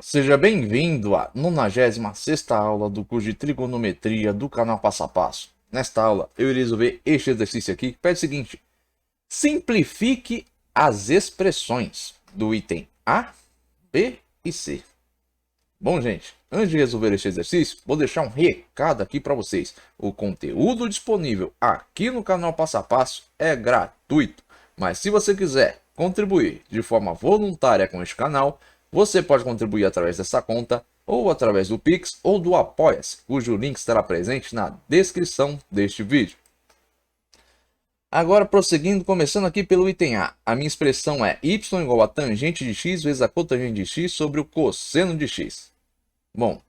Seja bem-vindo à 96ª aula do curso de trigonometria do canal Passo a Passo. Nesta aula, eu irei resolver este exercício aqui, que pede o seguinte: simplifique as expressões do item A, B e C. Bom, gente, antes de resolver este exercício, vou deixar um recado aqui para vocês. O conteúdo disponível aqui no canal Passo a Passo é gratuito, mas se você quiser contribuir de forma voluntária com este canal, você pode contribuir através dessa conta, ou através do Pix ou do Apoia-se, cujo link estará presente na descrição deste vídeo. Agora, prosseguindo, começando aqui pelo item A. A minha expressão é y igual a tangente de x vezes a cotangente de x sobre o cosseno de x. Bom,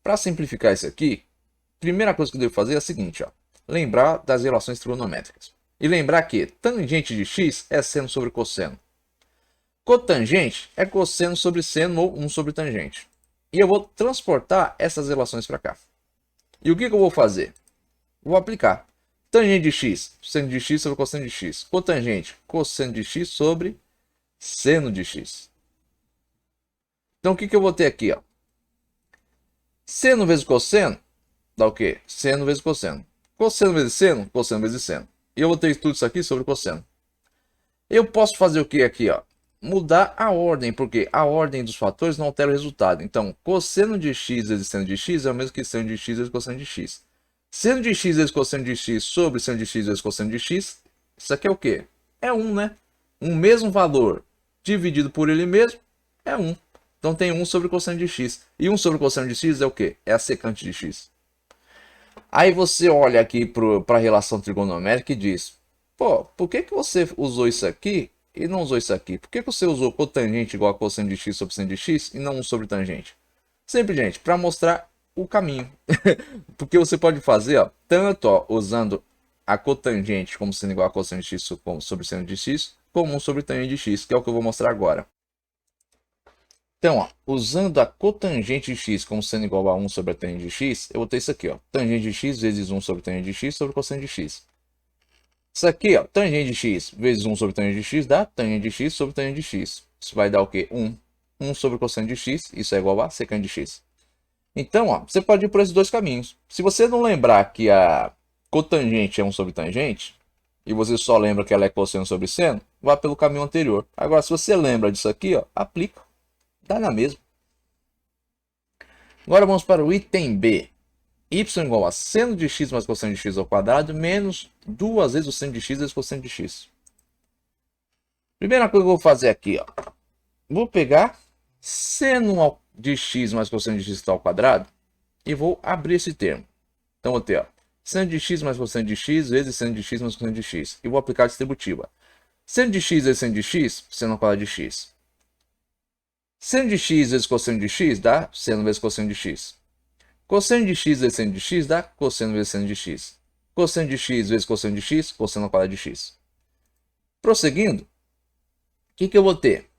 para simplificar isso aqui, a primeira coisa que eu devo fazer é a seguinte, ó, lembrar das relações trigonométricas. E lembrar que tangente de x é seno sobre cosseno. Cotangente é cosseno sobre seno ou 1 sobre tangente. E eu vou transportar essas relações para cá. E o que eu vou fazer? Vou aplicar. Tangente de x, seno de x sobre cosseno de x. Cotangente, cosseno de x sobre seno de x. Então o que eu vou ter aqui? Ó? Seno vezes cosseno dá o quê? Seno vezes cosseno. Cosseno vezes seno, cosseno vezes seno. E eu vou ter tudo isso aqui sobre cosseno. Eu posso fazer o que aqui? Ó? Mudar a ordem, porque a ordem dos fatores não altera o resultado. Então, cosseno de x vezes seno de x é o mesmo que seno de x vezes cosseno de x. Seno de x vezes cosseno de x sobre seno de x vezes cosseno de x, isso aqui é o quê? É 1, né? Um mesmo valor dividido por ele mesmo é 1. Então tem 1 sobre cosseno de x. E 1 sobre cosseno de x é o quê? É a secante de x. Aí você olha aqui para a relação trigonométrica e diz: pô, por que você usou isso aqui e não usou isso aqui? Por que você usou cotangente igual a cosseno de x sobre seno de x e não 1 sobre tangente? Sempre, gente, para mostrar o caminho. Porque você pode fazer, ó, tanto ó, usando a cotangente como sendo igual a cosseno de x sobre seno de x, como 1 sobre tangente de x, que é o que eu vou mostrar agora. Então, ó, usando a cotangente de x como sendo igual a 1 sobre a tangente de x, eu vou ter isso aqui, ó, tangente de x vezes 1 sobre tangente de x sobre cosseno de x. Isso aqui, ó, tangente de x vezes 1 sobre tangente de x dá tangente de x sobre tangente de x. Isso vai dar o quê? 1. 1 sobre cosseno de x, isso é igual a secante de x. Então, ó, você pode ir por esses dois caminhos. Se você não lembrar que a cotangente é 1 sobre tangente, e você só lembra que ela é cosseno sobre seno, vá pelo caminho anterior. Agora, se você lembra disso aqui, ó, aplica. Dá na mesma. Agora vamos para o item B. Y igual a seno de x mais cosseno de x ao quadrado menos 2 vezes o seno de x vezes cosseno de x. Primeira coisa que eu vou fazer aqui, ó. Vou pegar seno de x mais cosseno de x ao quadrado e vou abrir esse termo. Então vou ter, ó, seno de x mais cosseno de x vezes seno de x mais cosseno de x. E vou aplicar a distributiva. Seno de x vezes seno de x, seno ao quadrado de x. Seno de x vezes cosseno de x dá seno vezes cosseno de x. Cosseno de x vezes seno de x dá cosseno vezes seno de x. Cosseno de x vezes cosseno de x, cosseno ao quadrado de x. Prosseguindo, o que eu vou ter?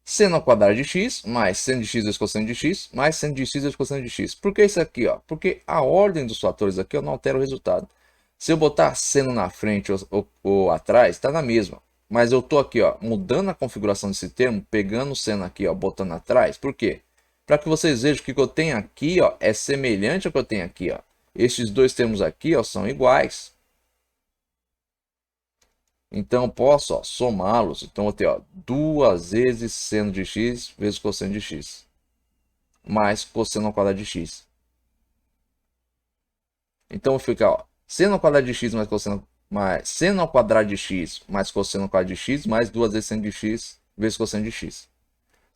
Seno ao quadrado de x mais seno de x vezes cosseno de x mais seno de x vezes cosseno de x. Por que isso aqui? Ó? Porque a ordem dos fatores aqui não altera o resultado. Se eu botar seno na frente ou atrás, está na mesma. Mas eu estou aqui, ó, mudando a configuração desse termo, pegando o seno aqui, ó, botando atrás. Por quê? Para que vocês vejam que o que eu tenho aqui, ó, é semelhante ao que eu tenho aqui, ó. Estes dois termos aqui, ó, são iguais. Então eu posso, ó, somá-los. Então eu vou ter, ó, 2 vezes seno de x vezes cosseno de x mais cosseno ao quadrado de x. Então fica, ó, seno ao quadrado de x mais cosseno mais seno ao quadrado de x mais cosseno ao quadrado de x mais 2 vezes seno de x vezes cosseno de x.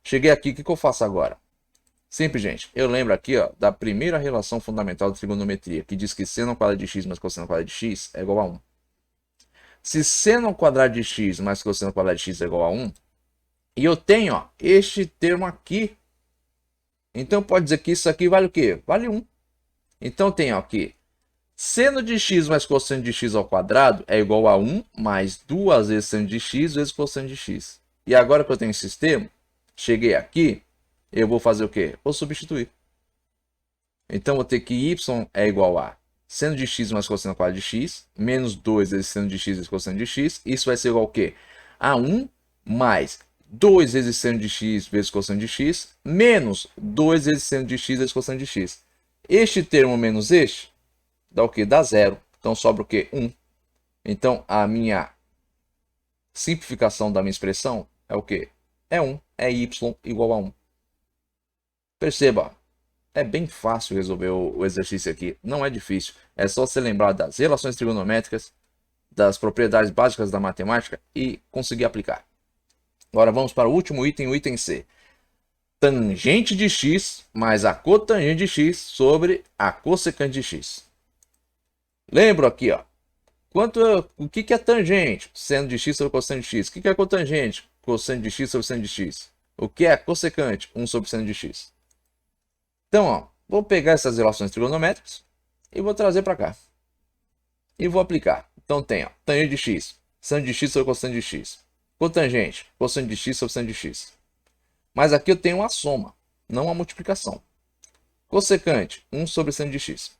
Cheguei aqui, o que eu faço agora? Simples, gente. Eu lembro aqui, ó, da primeira relação fundamental de trigonometria, que diz que seno ao quadrado de x mais cosseno ao quadrado de x é igual a 1. Se seno ao quadrado de x mais cosseno ao quadrado de x é igual a 1, e eu tenho, ó, este termo aqui, então pode dizer que isso aqui vale o quê? Vale 1. Então eu tenho aqui seno de x mais cosseno de x ao quadrado é igual a 1 mais 2 vezes seno de x vezes cosseno de x. E agora que eu tenho esse sistema, cheguei aqui, eu vou fazer o quê? Vou substituir. Então vou ter que y é igual a seno de x mais cosseno ao quadrado de x, menos 2 vezes seno de x vezes cosseno de x. Isso vai ser igual ao quê? A 1 mais 2 vezes seno de x vezes cosseno de x, menos 2 vezes seno de x vezes cosseno de x. Este termo menos este dá o quê? Dá zero. Então sobra o quê? 1. Então a minha simplificação da minha expressão é o quê? É 1. É y igual a 1. Perceba, é bem fácil resolver o exercício aqui. Não é difícil. É só você lembrar das relações trigonométricas, das propriedades básicas da matemática e conseguir aplicar. Agora vamos para o último item, o item C. Tangente de x mais a cotangente de x sobre a cossecante de x. Lembro aqui, ó. O que é tangente? Seno de x sobre cosseno de x. O que é cotangente? Cosseno de x sobre seno de x. O que é cossecante? 1 sobre seno de x. Então, ó, vou pegar essas relações trigonométricas e vou trazer para cá. E vou aplicar. Então tem, ó, tangente de x, seno de x sobre cosseno de x. Cotangente, cosseno de x sobre seno de x. Mas aqui eu tenho uma soma, não uma multiplicação. Cossecante, 1 sobre seno de x.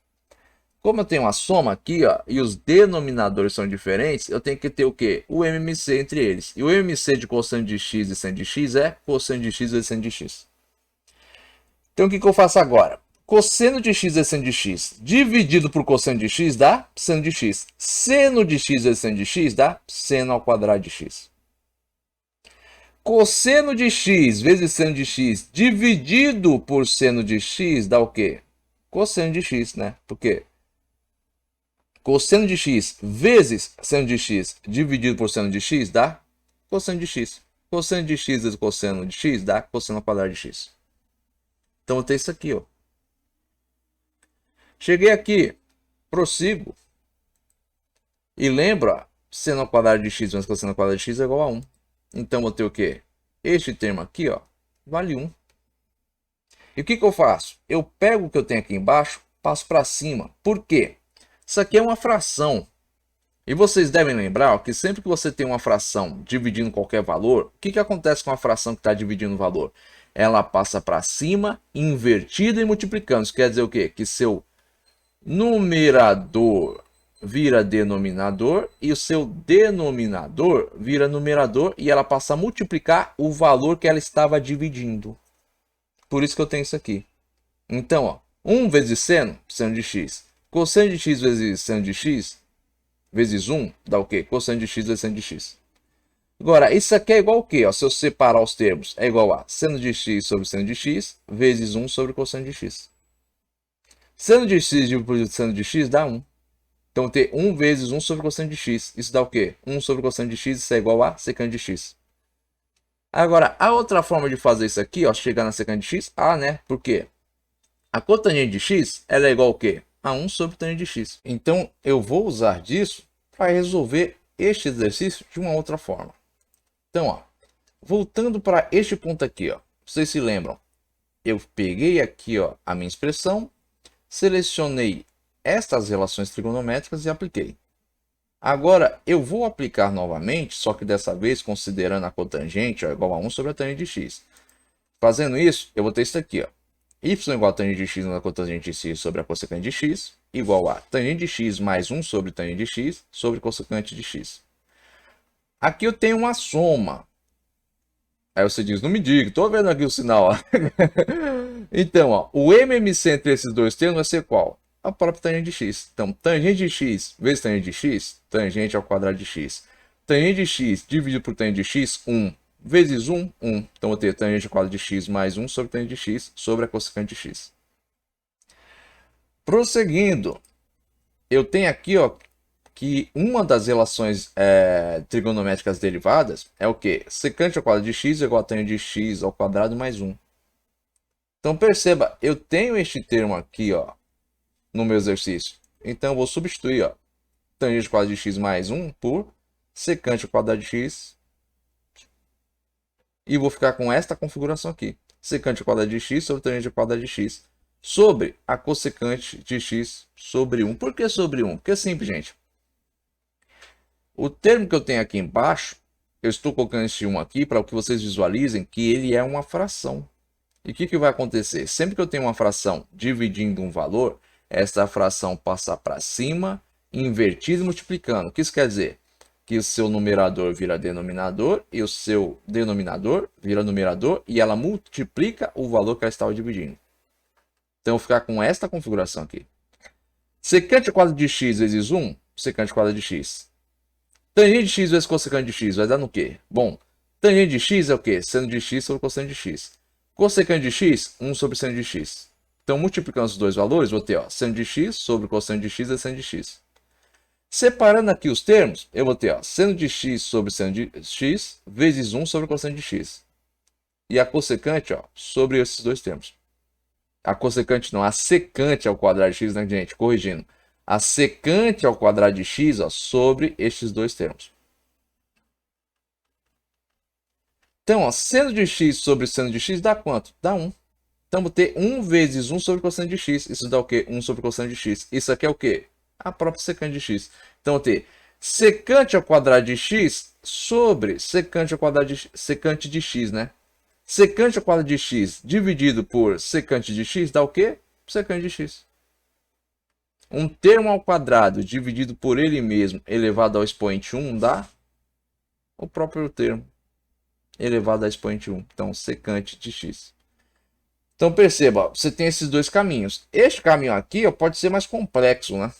Como eu tenho uma soma aqui, ó, e os denominadores são diferentes, eu tenho que ter o quê? O MMC entre eles. E o MMC de cosseno de x e seno de x é cosseno de x vezes seno de x. Então o que eu faço agora? Cosseno de x vezes seno de x dividido por cosseno de x dá seno de x. Seno de x vezes seno de x dá seno ao quadrado de x. Cosseno de x vezes seno de x dividido por seno de x dá o quê? Cosseno de x, né? Por quê? Cosseno de x vezes seno de x dividido por seno de x dá cosseno de x. Cosseno de x vezes cosseno de x dá cosseno ao quadrado de x. Então eu tenho isso aqui, ó. Cheguei aqui, prossigo. E lembra, seno ao quadrado de x menos cosseno ao quadrado de x é igual a 1. Então eu vou ter o quê? Este termo aqui, ó, vale 1. E o que eu faço? Eu pego o que eu tenho aqui embaixo, passo para cima. Por quê? Isso aqui é uma fração. E vocês devem lembrar, ó, que sempre que você tem uma fração dividindo qualquer valor, o que acontece com a fração que está dividindo o valor? Ela passa para cima, invertida e multiplicando. Isso quer dizer o quê? Que seu numerador vira denominador e o seu denominador vira numerador e ela passa a multiplicar o valor que ela estava dividindo. Por isso que eu tenho isso aqui. Então, ó, 1 vezes seno, seno de x. Cosseno de x vezes seno de x, vezes 1, dá o quê? Cosseno de x vezes seno de x. Agora, isso aqui é igual ao quê? Ó, se eu separar os termos, é igual a seno de x sobre seno de x, vezes 1 sobre cosseno de x. Seno de x dividido por seno de x dá 1. Então, ter 1 vezes 1 sobre cosseno de x. Isso dá o quê? 1 sobre cosseno de x, isso é igual a secante de x. Agora, a outra forma de fazer isso aqui, ó, chegar na secante de x, né? Por quê? A cotangente de x, ela é igual ao quê? A 1 sobre tangente de x. Então, eu vou usar disso para resolver este exercício de uma outra forma. Então, ó, voltando para este ponto aqui, ó, vocês se lembram? Eu peguei aqui, ó, a minha expressão, selecionei estas relações trigonométricas e apliquei. Agora, eu vou aplicar novamente, só que dessa vez considerando a cotangente, ó, igual a 1 sobre a tangente de x. Fazendo isso, eu vou ter isso aqui, ó. Y igual a tangente de x na cotangente de x sobre a cossecante de x, igual a tangente de x mais 1 sobre tangente de x sobre cossecante de x. Aqui eu tenho uma soma. Aí você diz, não me diga, estou vendo aqui o sinal. Ó. Então, ó, o MMC entre esses dois termos vai ser qual? A própria tangente de x. Então, tangente de x vezes tangente de x, tangente ao quadrado de x. Tangente de x dividido por tangente de x, 1. Vezes 1, 1. Então, eu vou ter tangente ao quadrado de x mais 1 sobre tangente de x sobre a cossecante de x. Prosseguindo, eu tenho aqui, ó, que uma das relações trigonométricas derivadas é o quê? Secante ao quadrado de x é igual a tangente de x ao quadrado mais 1. Então, perceba, eu tenho este termo aqui, ó, no meu exercício. Então, eu vou substituir, ó, tangente ao quadrado de x mais 1 por secante ao quadrado de x. E vou ficar com esta configuração aqui. Secante ao quadrado de x sobre tangente ao quadrado de x sobre a cossecante de x sobre 1. Por que sobre 1? Porque é simples, gente. O termo que eu tenho aqui embaixo, eu estou colocando esse 1 aqui para que vocês visualizem que ele é uma fração. E o que vai acontecer? Sempre que eu tenho uma fração dividindo um valor, essa fração passa para cima, invertida e multiplicando. O que isso quer dizer? que o seu numerador vira denominador e o seu denominador vira numerador e ela multiplica o valor que ela estava dividindo. Então, eu vou ficar com esta configuração aqui. Secante ao quadrado de x vezes 1, secante ao quadrado de x. Tangente de x vezes cossecante de x vai dar no quê? Bom, tangente de x é o quê? Seno de x sobre cosseno de x. Cossecante de x, 1 sobre seno de x. Então, multiplicando os dois valores, vou ter seno de x sobre cosseno de x é seno de x. Separando aqui os termos, eu vou ter seno de x sobre seno de x vezes 1 sobre cosseno de x. E a cossecante sobre esses dois termos. A cossecante não, a secante ao quadrado de x, né, gente? Corrigindo. A secante ao quadrado de x sobre estes dois termos. Então, seno de x sobre seno de x dá quanto? Dá 1. Então, vou ter 1 vezes 1 sobre cosseno de x. Isso dá o quê? 1 sobre cosseno de x. Isso aqui é o quê? A própria secante de x. Então, vou ter secante ao quadrado de x sobre secante ao quadrado de secante de x, né? Secante ao quadrado de x dividido por secante de x dá o quê? Secante de x. Um termo ao quadrado dividido por ele mesmo elevado ao expoente 1 dá o próprio termo elevado ao expoente 1. Então, secante de x. Então, perceba, você tem esses dois caminhos. Este caminho aqui pode ser mais complexo, né?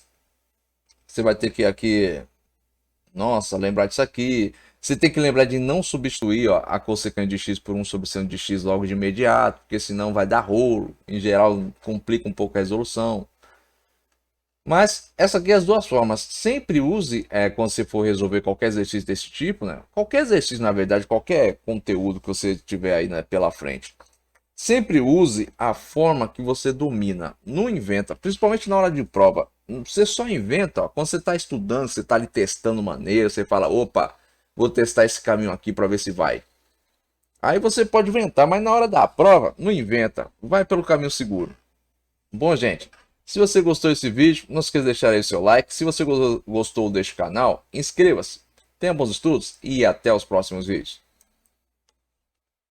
Você vai ter que aqui, nossa, lembrar disso aqui. Você tem que lembrar de não substituir a cossecante de x por 1 sobre seno de x logo de imediato, porque senão vai dar rolo. Em geral, complica um pouco a resolução. Mas essa aqui é as duas formas. Sempre use, quando você for resolver qualquer exercício desse tipo, né? Qualquer exercício, na verdade, qualquer conteúdo que você tiver aí, né, pela frente. Sempre use a forma que você domina. Não inventa, principalmente na hora de prova. Você só inventa quando você está estudando, você está ali testando maneira, você fala, opa, vou testar esse caminho aqui para ver se vai. Aí você pode inventar, mas na hora da prova, não inventa. Vai pelo caminho seguro. Bom, gente, se você gostou desse vídeo, não esqueça de deixar aí o seu like. Se você gostou deste canal, inscreva-se. Tenha bons estudos e até os próximos vídeos.